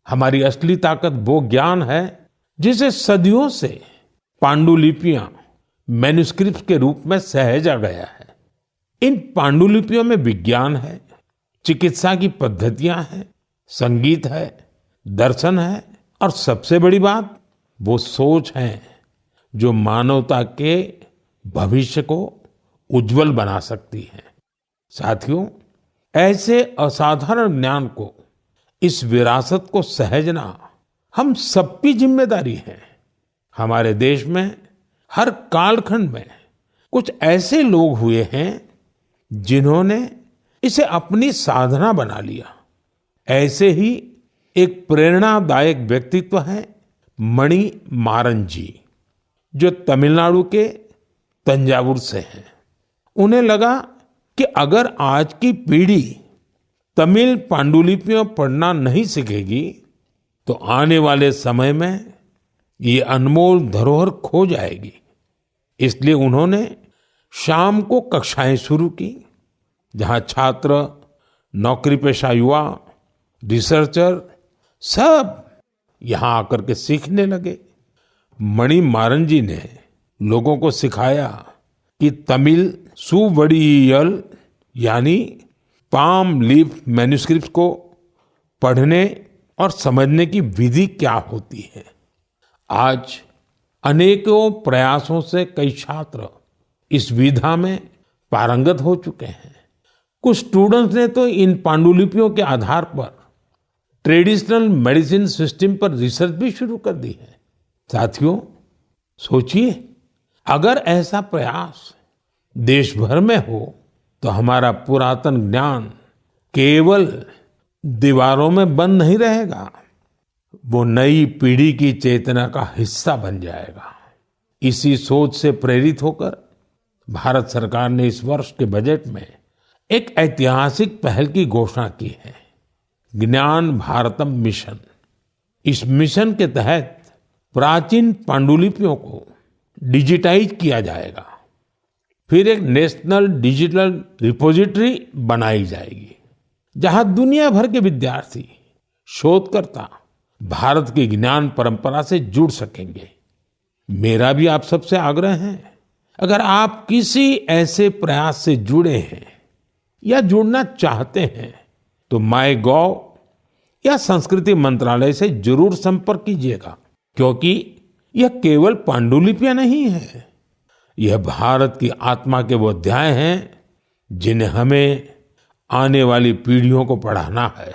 हमारी असली ताकत वो ज्ञान है जिसे सदियों से पांडुलिपियां मैन्युस्क्रिप्ट के रूप में सहेजा गया है। इन पांडुलिपियों में विज्ञान है, चिकित्सा की पद्धतियां हैं, संगीत है, दर्शन है और सबसे बड़ी बात वो सोच है जो मानवता के भविष्य को उज्जवल बना सकती है। साथियों, ऐसे असाधारण ज्ञान को, इस विरासत को सहेजना हम सबकी जिम्मेदारी है। हमारे देश में हर कालखंड में कुछ ऐसे लोग हुए हैं जिन्होंने इसे अपनी साधना बना लिया। ऐसे ही एक प्रेरणादायक व्यक्तित्व है मणि मारन जी, जो तमिलनाडु के तंजावुर से हैं। उन्हें लगा कि अगर आज की पीढ़ी तमिल पांडुलिपियां पढ़ना नहीं सीखेगी तो आने वाले समय में ये अनमोल धरोहर खो जाएगी। इसलिए उन्होंने शाम को कक्षाएं शुरू की, जहां छात्र, नौकरीपेशा युवा, रिसर्चर सब यहां आकर के सीखने लगे। मणि मारन जी ने लोगों को सिखाया कि तमिल सुवड़ियल यानी पाम लीफ मैन्युस्क्रिप्ट को पढ़ने और समझने की विधि क्या होती है। आज अनेकों प्रयासों से कई छात्र इस विधा में पारंगत हो चुके हैं। कुछ स्टूडेंट्स ने तो इन पांडुलिपियों के आधार पर ट्रेडिशनल मेडिसिन सिस्टम पर रिसर्च भी शुरू कर दी है। साथियों, सोचिए, अगर ऐसा प्रयास देश भर में हो तो हमारा पुरातन ज्ञान केवल दीवारों में बंद नहीं रहेगा, वो नई पीढ़ी की चेतना का हिस्सा बन जाएगा। इसी सोच से प्रेरित होकर भारत सरकार ने इस वर्ष के बजट में एक ऐतिहासिक पहल की घोषणा की है, ज्ञान भारतम मिशन। इस मिशन के तहत प्राचीन पांडुलिपियों को डिजिटाइज किया जाएगा। फिर एक नेशनल डिजिटल रिपोजिटरी बनाई जाएगी, जहां दुनिया भर के विद्यार्थी, शोधकर्ता भारत की ज्ञान परंपरा से जुड़ सकेंगे। मेरा भी आप सबसे आग्रह है, अगर आप किसी ऐसे प्रयास से जुड़े हैं या जुड़ना चाहते हैं तो माईगॉव या संस्कृति मंत्रालय से जरूर संपर्क कीजिएगा, क्योंकि यह केवल पांडुलिपियां नहीं है, यह भारत की आत्मा के वो अध्याय हैं जिन्हें हमें आने वाली पीढ़ियों को पढ़ाना है।